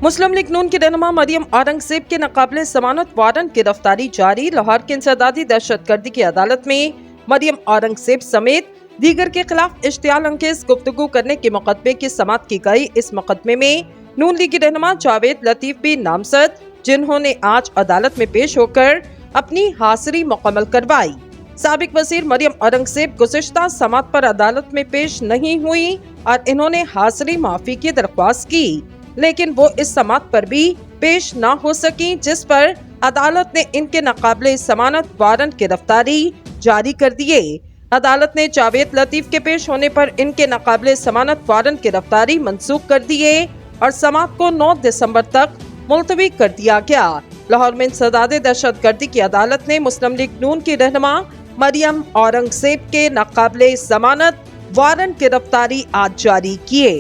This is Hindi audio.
मुस्लिम लीग नून की रहनुमा मरियम औरंगजेब के नाकाबिले जमानत वारंट गिरफ्तारी जारी। लाहौर की इंसदादी दहशतगर्दी की अदालत में मरियम औरंगजेब समेत दीगर के खिलाफ इश्तियाल अंगेज गुफ्तगू करने के मुकदमे की समाअत की गई। इस मुकदमे में नून लीग की रहनुमा जावेद लतीफ भी नामजद, जिन्होंने आज अदालत में पेश होकर अपनी हाजिरी मुकम्मल करवाई। साबिक वजीर मरियम औरंगजेब गुज़िश्ता समाअत पर अदालत में पेश नहीं हुई और इन्होंने हाजिरी माफी की दरख्वास्त की, लेकिन वो इस समाअत पर भी पेश न हो सकी, जिस पर अदालत ने इनके नाकाबिले जमानत वारंट गिरफ्तारी जारी कर दिए। अदालत ने जावेद लतीफ के पेश होने पर इनके नाकाबिले जमानत वारंट गिरफ्तारी मंसूख कर दिए और समाअत को 9 दिसंबर तक मुलतवी कर दिया गया। लाहौर में इंसदादे दहशतगर्दी की अदालत ने मुस्लिम लीग नून की रहनुमा मरियम औरंगजेब के नाकाबिले जमानत वारंट गिरफ्तारी आज जारी किए।